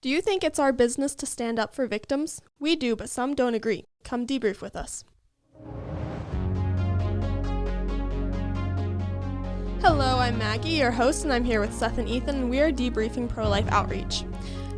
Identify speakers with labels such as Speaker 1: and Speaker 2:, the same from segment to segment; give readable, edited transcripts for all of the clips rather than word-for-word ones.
Speaker 1: Do you think it's our business to stand up for victims? We do, but some don't agree. Come debrief with us. Hello, I'm Maggie, your host, and I'm here with Seth and Ethan, and we are debriefing pro-life outreach.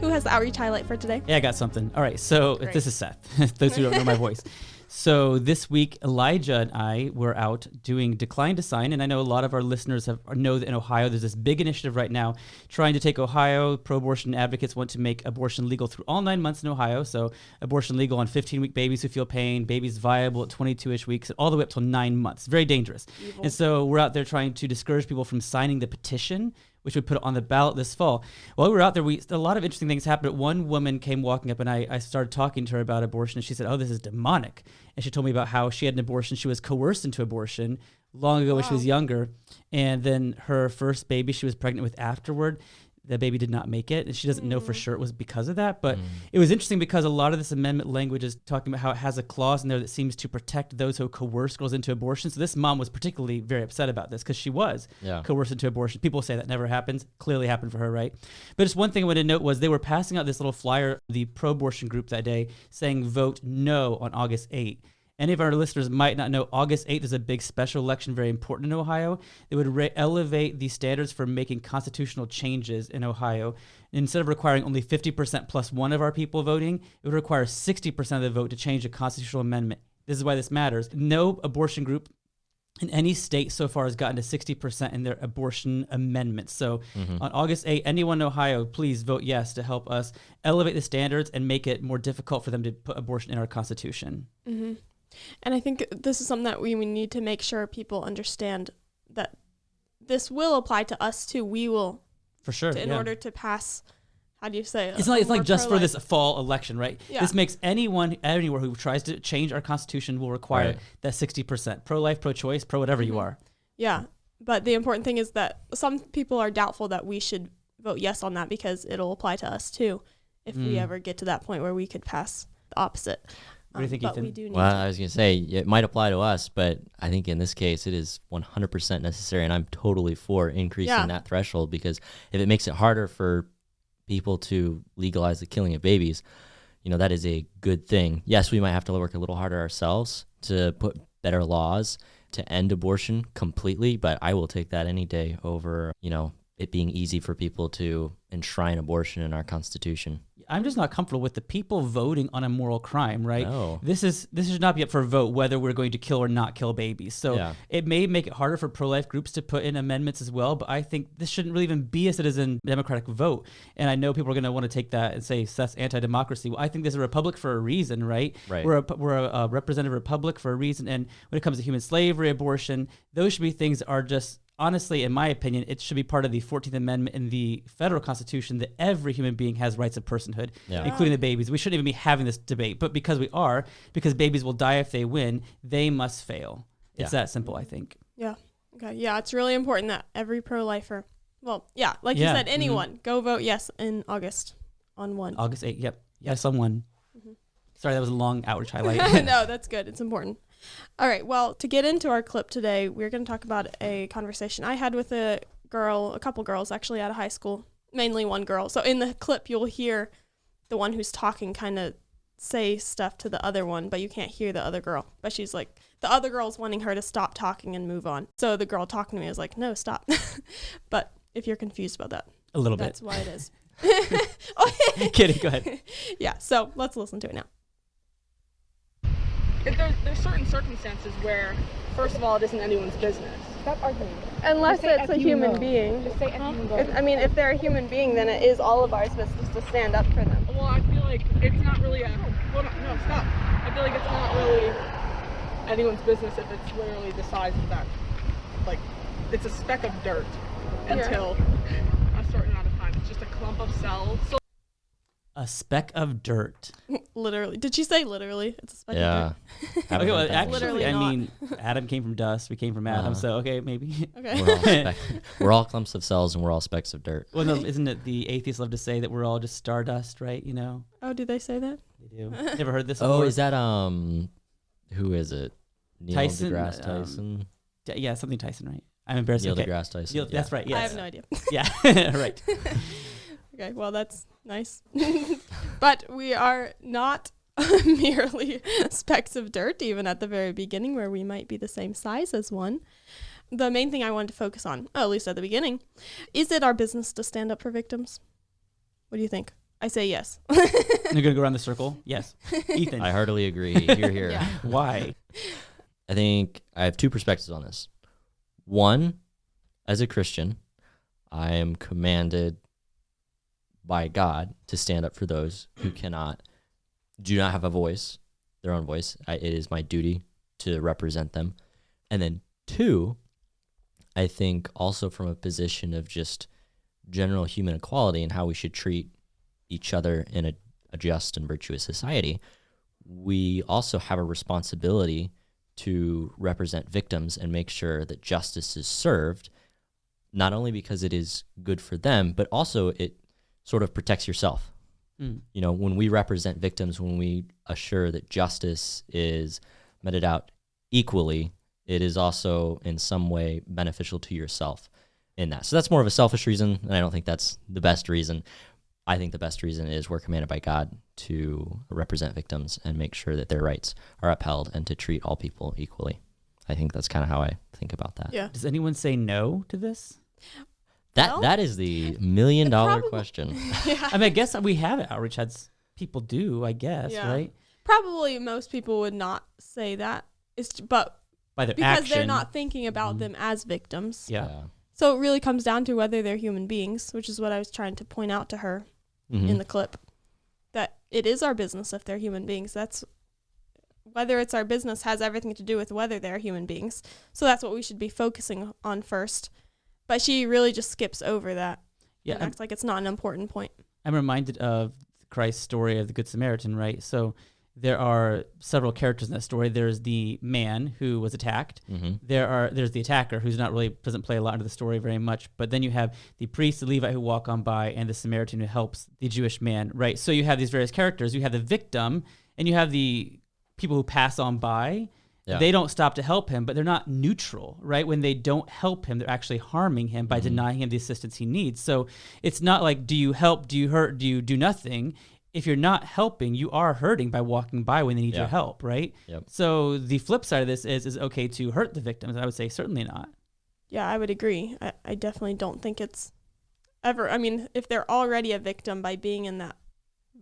Speaker 1: Who has the outreach highlight for today?
Speaker 2: Yeah, I got something. All right, so
Speaker 1: Great.
Speaker 2: This is Seth, those who don't know my voice. So this week, Elijah and I were out doing Decline to Sign, and I know a lot of our listeners know that in Ohio there's this big initiative right now trying to take Ohio. Pro-abortion advocates want to make abortion legal through all 9 months in Ohio, so abortion legal on 15-week babies who feel pain, babies viable at 22-ish weeks, all the way up till 9 months. Very dangerous.
Speaker 1: Evil.
Speaker 2: And so we're out there trying to discourage people from signing the petition, which would put it on the ballot this fall. While we were out there, a lot of interesting things happened. One woman came walking up, and I started talking to her about abortion, and she said, "Oh, this is demonic." And she told me about how she had an abortion. She was coerced into abortion long ago when she was younger. And then her first baby she was pregnant with afterward, the baby did not make it. And she doesn't know for sure it was because of that. But it was interesting because a lot of this amendment language is talking about how it has a clause in there that seems to protect those who coerce girls into abortion. So this mom was particularly very upset about this because she was coerced into abortion. People say that never happens. Clearly happened for her, right? But just one thing I wanted to note was they were passing out this little flyer, the pro-abortion group that day, saying vote no on August 8th. Any of our listeners might not know August 8th is a big special election, very important in Ohio. It would elevate the standards for making constitutional changes in Ohio. Instead of requiring only 50% plus one of our people voting, it would require 60% of the vote to change a constitutional amendment. This is why this matters. No abortion group in any state so far has gotten to 60% in their abortion amendments. So on August 8th, anyone in Ohio, please vote yes to help us elevate the standards and make it more difficult for them to put abortion in our Constitution.
Speaker 1: Mm-hmm. And I think this is something that we need to make sure people understand that this will apply to us too. We will,
Speaker 2: for sure,
Speaker 1: in order to pass. How do you say it?
Speaker 2: It's not just for this fall election, right?
Speaker 1: Yeah.
Speaker 2: This makes anyone anywhere who tries to change our Constitution will require that 60%. Pro-life, pro-choice, pro-whatever you are.
Speaker 1: Yeah, but the important thing is that some people are doubtful that we should vote yes on that because it'll apply to us too if we ever get to that point where we could pass the opposite.
Speaker 2: What do you think, Ethan?
Speaker 1: We do need
Speaker 3: I was going to say, it might apply to us, but I think in this case, it is 100% necessary, and I'm totally for increasing that threshold because if it makes it harder for people to legalize the killing of babies, that is a good thing. Yes, we might have to work a little harder ourselves to put better laws to end abortion completely, but I will take that any day over, it being easy for people to enshrine abortion in our Constitution.
Speaker 2: I'm just not comfortable with the people voting on a moral crime, right?
Speaker 3: No.
Speaker 2: This should not be up for a vote whether we're going to kill or not kill babies. So it may make it harder for pro-life groups to put in amendments as well, but I think this shouldn't really even be a citizen democratic vote. And I know people are going to want to take that and say that's anti-democracy. Well, I think there's a republic for a reason, right? We're a representative republic for a reason. And when it comes to human slavery, abortion, those should be things that are just, honestly, in my opinion, it should be part of the 14th Amendment in the federal Constitution that every human being has rights of personhood, including the babies. We shouldn't even be having this debate, but because babies will die if they win, they must fail. It's that simple, I think.
Speaker 1: Yeah. Okay. Yeah, it's really important that every pro-lifer, you said, anyone, go vote yes in August on 1.
Speaker 2: August 8th, yep. Yes on 1. Sorry, that was a long outreach highlight.
Speaker 1: No, that's good. It's important. All right. Well, to get into our clip today, we're going to talk about a conversation I had with a couple girls actually out of high school, mainly one girl. So in the clip, you'll hear the one who's talking kind of say stuff to the other one, but you can't hear the other girl. But she's like, the other girl's wanting her to stop talking and move on. So the girl talking to me is like, no, stop. But if you're confused about that,
Speaker 2: a little
Speaker 1: that's
Speaker 2: bit.
Speaker 1: why it is.
Speaker 2: Kidding, go ahead.
Speaker 1: Yeah. So let's listen to it now.
Speaker 4: There's certain circumstances where, first of all, it isn't anyone's business. Stop arguing.
Speaker 1: Unless it's a human being.
Speaker 4: Just say
Speaker 1: If they're a human being, then it is all of our business to stand up for them.
Speaker 4: Well, I feel like it's not really stop. I feel like it's not really anyone's business if it's literally the size of that. Like, it's a speck of dirt until a certain amount of time. It's just a clump of cells. So
Speaker 2: A speck of dirt.
Speaker 1: Literally. Did she say literally? It's a speck of dirt.
Speaker 2: Okay, well, actually,
Speaker 1: Literally not.
Speaker 2: Adam came from dust. We came from Adam, so okay, maybe.
Speaker 1: Okay.
Speaker 3: We're all clumps of cells and we're all specks of dirt.
Speaker 2: Well, no, isn't it the atheists love to say that we're all just stardust, right?
Speaker 1: Oh, do they say that?
Speaker 2: They do. Never heard this
Speaker 3: Oh,
Speaker 2: before?
Speaker 3: is that, who is it? Neil
Speaker 2: Tyson,
Speaker 3: deGrasse Tyson?
Speaker 2: Yeah, something Tyson, right? I'm embarrassed.
Speaker 3: Neil
Speaker 2: okay.
Speaker 3: deGrasse Tyson.
Speaker 2: Neil, that's right, yes.
Speaker 1: I have no idea.
Speaker 2: Yeah, right.
Speaker 1: Okay, well, that's nice. But we are not merely specks of dirt, even at the very beginning, where we might be the same size as one. The main thing I wanted to focus on, at least at the beginning, is it our business to stand up for victims? What do you think? I say yes.
Speaker 2: You're going to go around the circle? Yes. Ethan.
Speaker 3: I heartily agree. Here.
Speaker 1: Yeah.
Speaker 2: Why?
Speaker 3: I think I have two perspectives on this. One, as a Christian, I am commanded by God to stand up for those who do not have a voice, their own voice. It is my duty to represent them. And then two, I think also from a position of just general human equality and how we should treat each other in a just and virtuous society, we also have a responsibility to represent victims and make sure that justice is served, not only because it is good for them, but also it sort of protects yourself. You know, when we represent victims, when we assure that justice is meted out equally, it is also in some way beneficial to yourself in that. So that's more of a selfish reason, and I don't think that's the best reason. I think the best reason is we're commanded by God to represent victims and make sure that their rights are upheld and to treat all people equally. I think that's kind of how I think about that.
Speaker 1: Yeah.
Speaker 2: Does anyone say no to this?
Speaker 3: That is the $1 million question.
Speaker 1: Yeah.
Speaker 2: I mean, I guess we have it. Outreach has people do, I guess,
Speaker 1: Yeah.
Speaker 2: right?
Speaker 1: Probably most people would not say that. But
Speaker 2: By their
Speaker 1: because
Speaker 2: action.
Speaker 1: they're not thinking about them as victims.
Speaker 2: Yeah.
Speaker 1: So it really comes down to whether they're human beings, which is what I was trying to point out to her in the clip. That it is our business if they're human beings. That's whether it's our business has everything to do with whether they're human beings. So that's what we should be focusing on first. But she really just skips over that.
Speaker 2: Yeah.
Speaker 1: And acts like it's not an important point.
Speaker 2: I'm reminded of Christ's story of the Good Samaritan, right? So there are several characters in that story. There's the man who was attacked. There's the attacker who's not really doesn't play a lot into the story very much. But then you have the priest, the Levite who walk on by, and the Samaritan who helps the Jewish man, right? So you have these various characters. You have the victim, and you have the people who pass on by.
Speaker 3: Yeah.
Speaker 2: They don't stop to help him, but they're not neutral, right? When they don't help him, they're actually harming him by denying him the assistance he needs. So it's not like, do you help, do you hurt, do you do nothing? If you're not helping, you are hurting by walking by when they need your help, right?
Speaker 3: Yep.
Speaker 2: So the flip side of this is okay to hurt the victims? I would say certainly not.
Speaker 1: Yeah, I would agree. I definitely don't think it's ever. I mean, if they're already a victim by being in that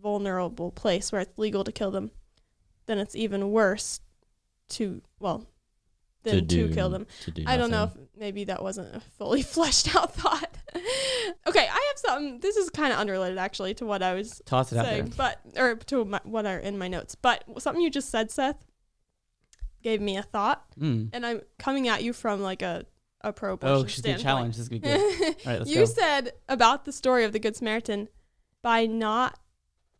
Speaker 1: vulnerable place where it's legal to kill them, then it's even worse to kill them. I don't know if maybe that wasn't a fully fleshed out thought. Okay, I have something. This is kind of unrelated actually to what I was
Speaker 2: Toss it out
Speaker 1: saying,
Speaker 2: there.
Speaker 1: what are in my notes. But something you just said, Seth, gave me a thought, and I'm coming at you from like a pro-abortion
Speaker 2: she's
Speaker 1: standpoint.
Speaker 2: a challenge. This is gonna be good. All right, let's
Speaker 1: You
Speaker 2: go.
Speaker 1: said about the story of the Good Samaritan, by not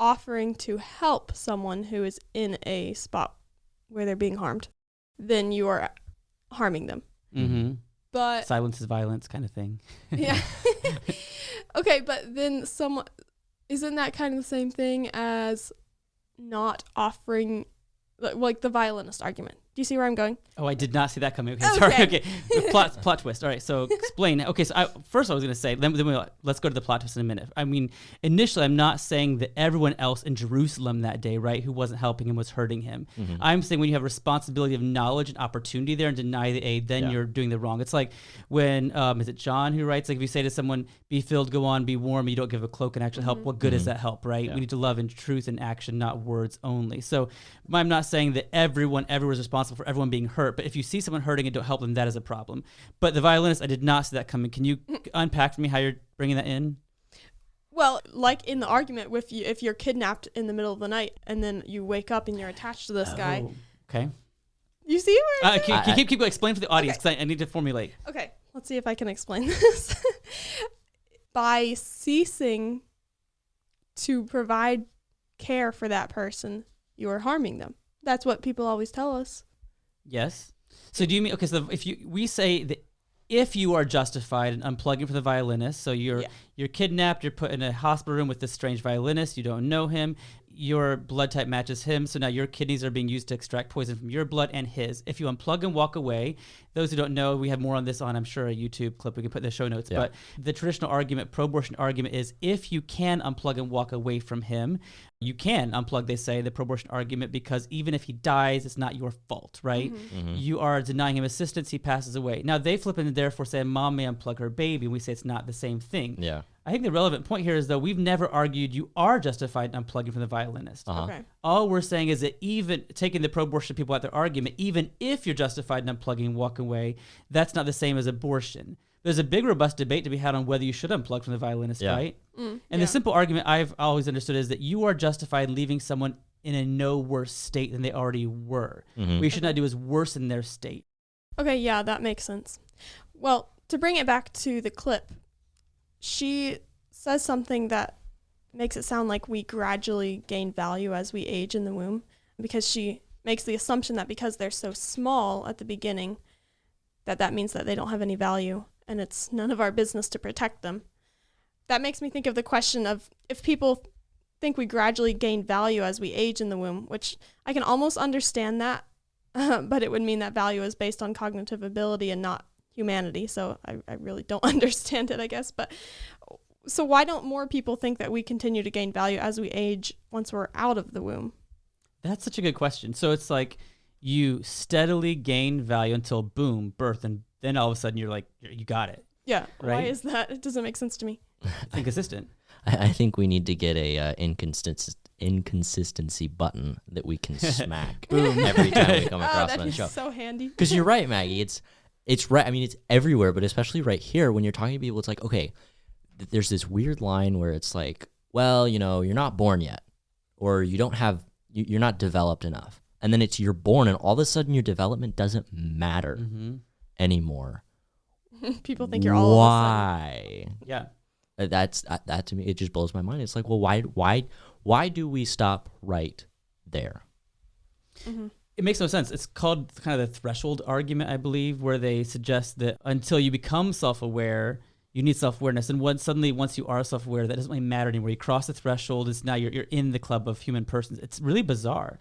Speaker 1: offering to help someone who is in a spot where they're being harmed, then you are harming them.
Speaker 2: Mm-hmm.
Speaker 1: But
Speaker 2: Silence is violence kind of thing.
Speaker 1: yeah. Okay, but then isn't that kind of the same thing as not offering, like the violinist argument? Do you see where I'm going?
Speaker 2: Oh, I did not see that coming. Okay, sorry. Okay, the plot twist. All right, so explain. Okay, so first I was going to say, let's go to the plot twist in a minute. I mean, initially, I'm not saying that everyone else in Jerusalem that day, right, who wasn't helping him was hurting him. I'm saying when you have responsibility of knowledge and opportunity there and deny the aid, then you're doing the wrong. It's like when, is it John who writes, like if you say to someone, be filled, go on, be warm, you don't give a cloak and actually help, what good is that help, right? Yeah. We need to love in truth and action, not words only. So I'm not saying that everyone is responsible for everyone being hurt, but if you see someone hurting and don't help them, that is a problem. But the violinist, I did not see that coming. Can you unpack for me how you're bringing that in?
Speaker 1: Well, like in the argument, if you're kidnapped in the middle of the night and then you wake up and you're attached to this guy.
Speaker 2: Okay.
Speaker 1: You see where
Speaker 2: keep explain for the audience because I need to formulate.
Speaker 1: Okay, let's see if I can explain this. By ceasing to provide care for that person, you are harming them. That's what people always tell us.
Speaker 2: Yes. So do you mean, okay, so we say that if you are justified in unplugging for the violinist, so you're You're kidnapped. You're put in a hospital room with this strange violinist. You don't know him. Your blood type matches him, so now your kidneys are being used to extract poison from your blood and his. If you unplug and walk away, those who don't know, we have more on this on, I'm sure, a YouTube clip we can put in the show notes. Yeah. But the traditional argument, pro-abortion argument, is if you can unplug and walk away from him, you can unplug, they say, the pro-abortion argument, because even if he dies, it's not your fault, right? You are denying him assistance, he passes away. Now, they flip and therefore say, mom may unplug her baby, and we say it's not the same thing.
Speaker 3: Yeah.
Speaker 2: I think the relevant point here is, though, we've never argued you are justified in unplugging from the violinist.
Speaker 1: Okay.
Speaker 2: All we're saying is that even taking the pro-abortion people at their argument, even if you're justified in unplugging and walking away, that's not the same as abortion. There's a big, robust debate to be had on whether you should unplug from the violinist, right? And the simple argument I've always understood is that you are justified in leaving someone in a no worse state than they already were. What you should not do is worsen their state.
Speaker 1: Okay, yeah, that makes sense. Well, to bring it back to the clip, she says something that makes it sound like we gradually gain value as we age in the womb, because she makes the assumption that because they're so small at the beginning, that means that they don't have any value, and it's none of our business to protect them. That makes me think of the question of if people think we gradually gain value as we age in the womb, which I can almost understand that, but it would mean that value is based on cognitive ability and not humanity. So I really don't understand it, I guess. But so why don't more people think that we continue to gain value as we age once we're out of the womb?
Speaker 2: That's such a good question. So it's like you steadily gain value until boom, birth, and then all of a sudden you're like, you got it.
Speaker 1: Yeah.
Speaker 2: Right?
Speaker 1: Why is that? It doesn't make sense to me.
Speaker 2: It's inconsistent.
Speaker 3: I think we need to get a inconsistency button that we can smack every time we come across on the show.
Speaker 1: So handy.
Speaker 3: Because you're right, Maggie. It's right. I mean, it's everywhere, but especially right here when you're talking to people, it's like, okay, there's this weird line where it's like, well, you're not born yet, or you're not developed enough. And then you're born, and all of a sudden your development doesn't matter anymore.
Speaker 1: People think you're all
Speaker 3: why?
Speaker 2: Yeah.
Speaker 3: That to me, it just blows my mind. It's like, well, why do we stop right there?
Speaker 2: It makes no sense. It's called kind of the threshold argument, I believe, where they suggest that until you become self-aware, you need self-awareness. And once you are self-aware, that doesn't really matter anymore. You cross the threshold, now you're in the club of human persons. It's really bizarre.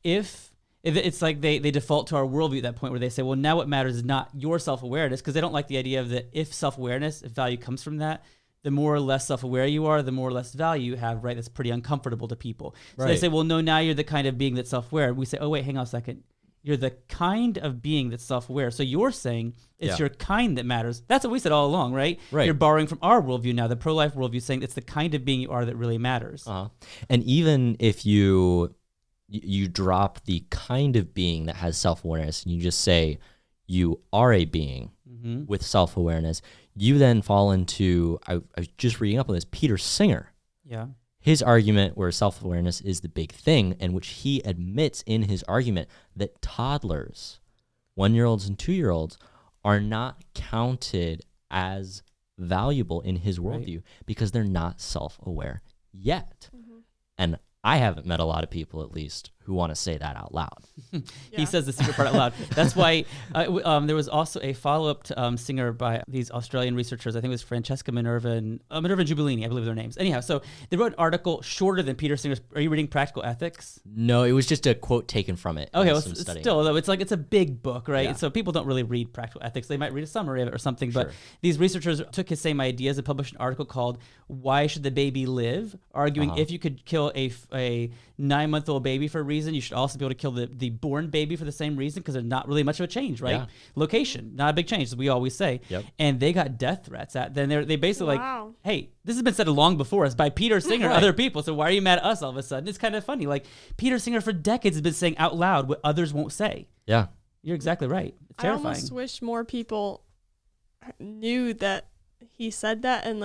Speaker 2: If it's like they default to our worldview at that point where they say, well, now what matters is not your self-awareness, because they don't like the idea of that if self-awareness, if value comes from that, the more or less self-aware you are, the more or less value you have, right? That's pretty uncomfortable to people. So they say, well, no, now you're the kind of being that's self-aware. We say, oh, wait, hang on a second. You're the kind of being that's self-aware. So you're saying it's your kind that matters. That's what we said all along, right? You're borrowing from our worldview now, the pro-life worldview, saying it's the kind of being you are that really matters.
Speaker 3: And even if you drop the kind of being that has self-awareness and you just say you are a being with self-awareness, you then fall into, I was just reading up on this, Peter Singer.
Speaker 2: Yeah.
Speaker 3: His argument where self-awareness is the big thing, and which he admits in his argument that toddlers, 1-year-olds and 2-year-olds, are not counted as valuable in his worldview because they're not self-aware yet. And I haven't met a lot of people, at least, who want to say that out loud.
Speaker 2: He says the secret part out loud. That's why there was also a follow-up to Singer by these Australian researchers. I think it was Francesca Minerva and Giubellini, I believe their names. Anyhow, so they wrote an article shorter than Peter Singer's. Are you reading Practical Ethics?
Speaker 3: No, it was just a quote taken from it.
Speaker 2: Okay, well, still, though, it's a big book, right?
Speaker 3: Yeah.
Speaker 2: So people don't really read Practical Ethics. They might read a summary of it or something. Sure. But these researchers took his same ideas and published an article called "Why Should the Baby Live?" arguing if you could kill a 9-month-old baby for a reason, you should also be able to kill the born baby for the same reason, because there's not really much of a change, right? Yeah. Location, not a big change, as we always say.
Speaker 3: Yep.
Speaker 2: And they got death threats. Then they basically like, hey, this has been said long before us by Peter Singer and other people, so why are you mad at us all of a sudden? It's kind of funny. Like, Peter Singer for decades has been saying out loud what others won't say.
Speaker 3: Yeah.
Speaker 2: You're exactly right. It's terrifying.
Speaker 1: I almost wish more people knew that he said that and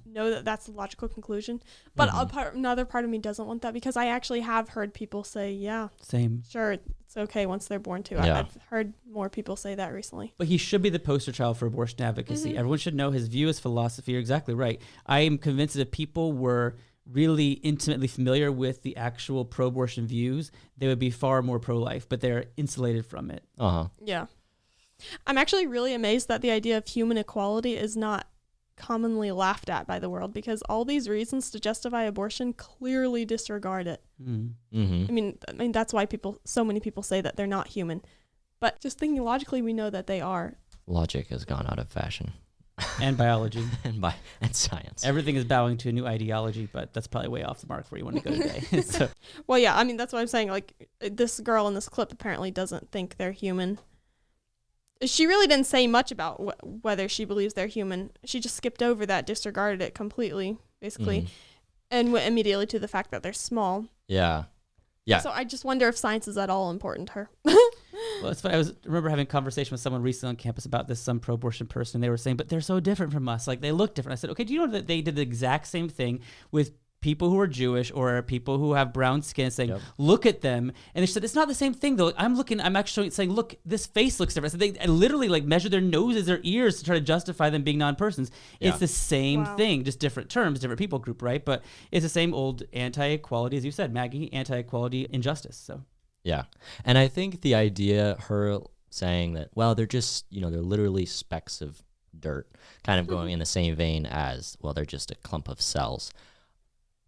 Speaker 1: know that that's the logical conclusion. But another part of me doesn't want that, because I actually have heard people say,
Speaker 2: same.
Speaker 1: Sure, it's okay once they're born too.
Speaker 3: Yeah.
Speaker 1: I've heard more people say that recently.
Speaker 2: But he should be the poster child for abortion advocacy. Everyone should know his view, his philosophy. You're exactly right. I am convinced that if people were really intimately familiar with the actual pro-abortion views, they would be far more pro-life, but they're insulated from it.
Speaker 1: Yeah. I'm actually really amazed that the idea of human equality is not commonly laughed at by the world because all these reasons to justify abortion clearly disregard it.
Speaker 3: Mm-hmm.
Speaker 1: I mean that's why so many people say that they're not human. But just thinking logically, we know that they are.
Speaker 3: Logic has gone out of fashion.
Speaker 2: And biology.
Speaker 3: and science.
Speaker 2: Everything is bowing to a new ideology, but that's probably way off the mark where you want to go today. So.
Speaker 1: Well, yeah, I mean, that's what I'm saying. Like, this girl in this clip apparently doesn't think they're human. She really didn't say much about whether she believes they're human. She just skipped over that, disregarded it completely, basically, and went immediately to the fact that they're small.
Speaker 3: Yeah.
Speaker 1: So I just wonder if science is at all important to her.
Speaker 2: Well, it's funny. I remember having a conversation with someone recently on campus about this, some pro-abortion person, and they were saying, but they're so different from us. Like, they look different. I said, okay, do you know that they did the exact same thing with people who are Jewish or people who have brown skin, saying, look at them. And they said, it's not the same thing, though. I'm actually saying, look, this face looks different. So they literally like measure their noses, their ears to try to justify them being non-persons. Yeah. It's the same thing, just different terms, different people group, right? But it's the same old anti-equality, as you said, Maggie, anti-equality injustice. So.
Speaker 3: Yeah. And I think the idea, her saying that, well, they're just, they're literally specks of dirt, kind of going in the same vein as, well, they're just a clump of cells.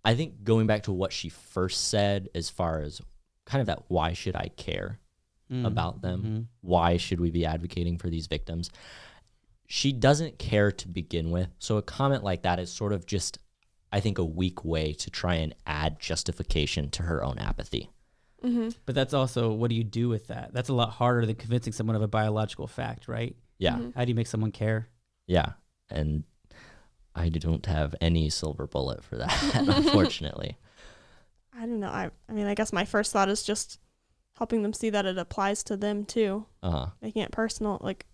Speaker 3: I think going back to what she first said as far as kind of that why should I care about them? Why should we be advocating for these victims? She doesn't care to begin with. So a comment like that is sort of just, I think, a weak way to try and add justification to her own apathy.
Speaker 2: But that's also, what do you do with that? That's a lot harder than convincing someone of a biological fact, right?
Speaker 3: Yeah.
Speaker 2: How do you make someone care?
Speaker 3: Yeah. And I don't have any silver bullet for that, unfortunately.
Speaker 1: I don't know. I mean, I guess my first thought is just helping them see that it applies to them too. Making it personal. Like,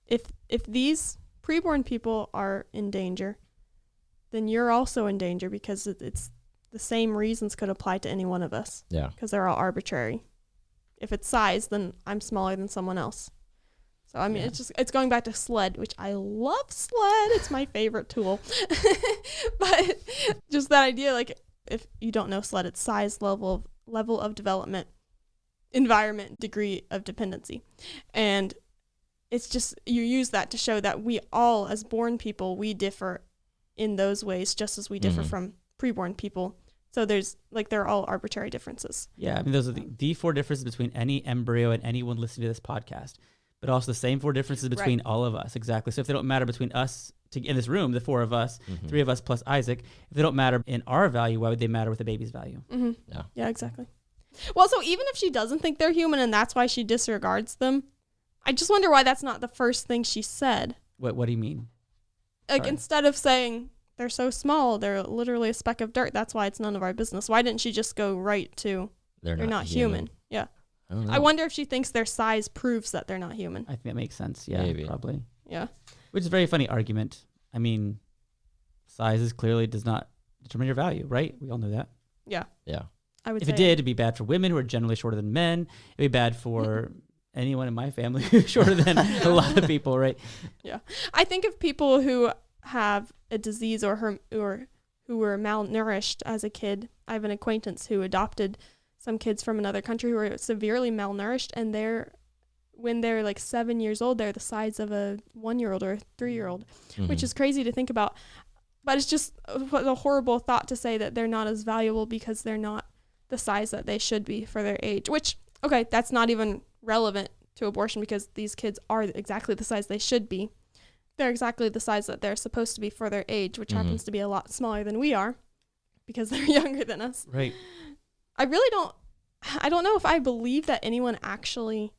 Speaker 1: if these preborn people are in danger, then you're also in danger because it's the same reasons could apply to any one of us.
Speaker 3: Yeah.
Speaker 1: Because they're all arbitrary. If it's size, then I'm smaller than someone else. So, I mean, it's going back to SLED, which I love SLED. It's my favorite tool. But just that idea, like, if you don't know SLED, it's size, level of development, environment, degree of dependency. And it's just, you use that to show that we all, as born people, we differ in those ways, just as we differ from preborn people. So they're all arbitrary differences.
Speaker 2: Yeah, I mean, those are the four differences between any embryo and anyone listening to this podcast, but also the same four differences between all of us. Exactly. So if they don't matter between us in this room, the four of us, three of us plus Isaac, if they don't matter in our value, why would they matter with the baby's value?
Speaker 1: Yeah, exactly. Well, so even if she doesn't think they're human and that's why she disregards them, I just wonder why that's not the first thing she said.
Speaker 2: What do you mean?
Speaker 1: Like, instead of saying, they're so small, they're literally a speck of dirt, that's why it's none of our business. Why didn't she just go right to, they're not human? Yeah. I wonder if she thinks their size proves that they're not human.
Speaker 2: I think that makes sense. Yeah,
Speaker 3: maybe.
Speaker 2: Probably.
Speaker 1: Yeah.
Speaker 2: Which is a very funny argument. I mean, size clearly does not determine your value, right? We all know that.
Speaker 1: Yeah.
Speaker 3: Yeah.
Speaker 1: I would
Speaker 2: if
Speaker 1: say
Speaker 2: it did, it'd be bad for women who are generally shorter than men. It'd be bad for anyone in my family who's shorter than a lot of people, right?
Speaker 1: Yeah. I think of people who have a disease or who were malnourished as a kid. I have an acquaintance who adopted some kids from another country who were severely malnourished, and when they're like 7 years old, they're the size of a 1-year-old or a 3-year-old, which is crazy to think about. But it's just a horrible thought to say that they're not as valuable because they're not the size that they should be for their age, which, okay, that's not even relevant to abortion because these kids are exactly the size they should be. They're exactly the size that they're supposed to be for their age, which happens to be a lot smaller than we are because they're younger than us.
Speaker 2: Right.
Speaker 1: I don't know if I believe that anyone actually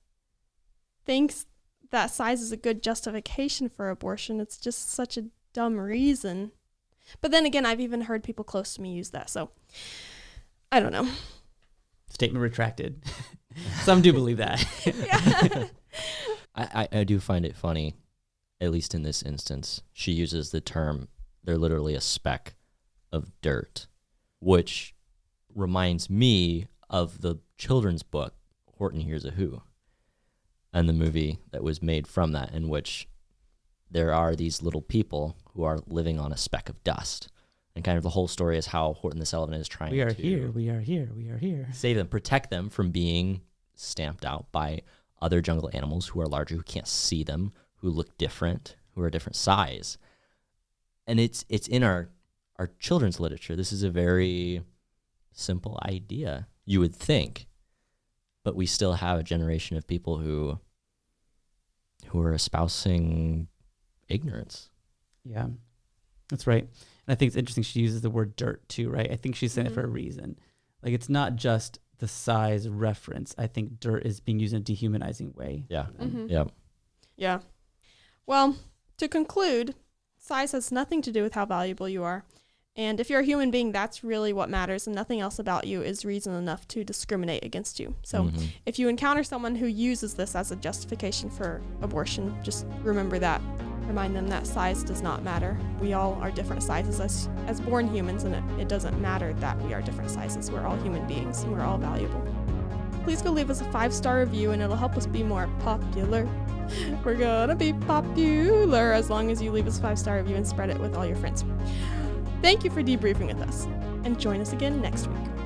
Speaker 1: thinks that size is a good justification for abortion. It's just such a dumb reason. But then again, I've even heard people close to me use that. So I don't know.
Speaker 2: Statement retracted. Some do believe that.
Speaker 1: Yeah.
Speaker 3: I do find it funny, at least in this instance. She uses the term, they're literally a speck of dirt, which reminds me of the children's book, Horton Hears a Who, and the movie that was made from that, in which there are these little people who are living on a speck of dust. And kind of the whole story is how Horton the Sullivan is trying to...
Speaker 2: We are here.
Speaker 3: Save them, protect them from being stamped out by other jungle animals who are larger, who can't see them, who look different, who are a different size. and it's in our children's literature. This is a very simple idea, you would think, but we still have a generation of people who are espousing ignorance.
Speaker 2: Yeah, that's right. And I think it's interesting she uses the word dirt too, right? I think she's saying it for a reason. Like, it's not just the size reference. I think dirt is being used in a dehumanizing way.
Speaker 3: Yeah.
Speaker 1: Yeah. Well, to conclude, size has nothing to do with how valuable you are. And if you're a human being, that's really what matters, and nothing else about you is reason enough to discriminate against you. So if you encounter someone who uses this as a justification for abortion, just remember that. Remind them that size does not matter. We all are different sizes as born humans, and it doesn't matter that we are different sizes. We're all human beings, and we're all valuable. Please go leave us a 5-star review, and it'll help us be more popular. We're gonna be popular as long as you leave us a 5-star review and spread it with all your friends. Thank you for debriefing with us, and join us again next week.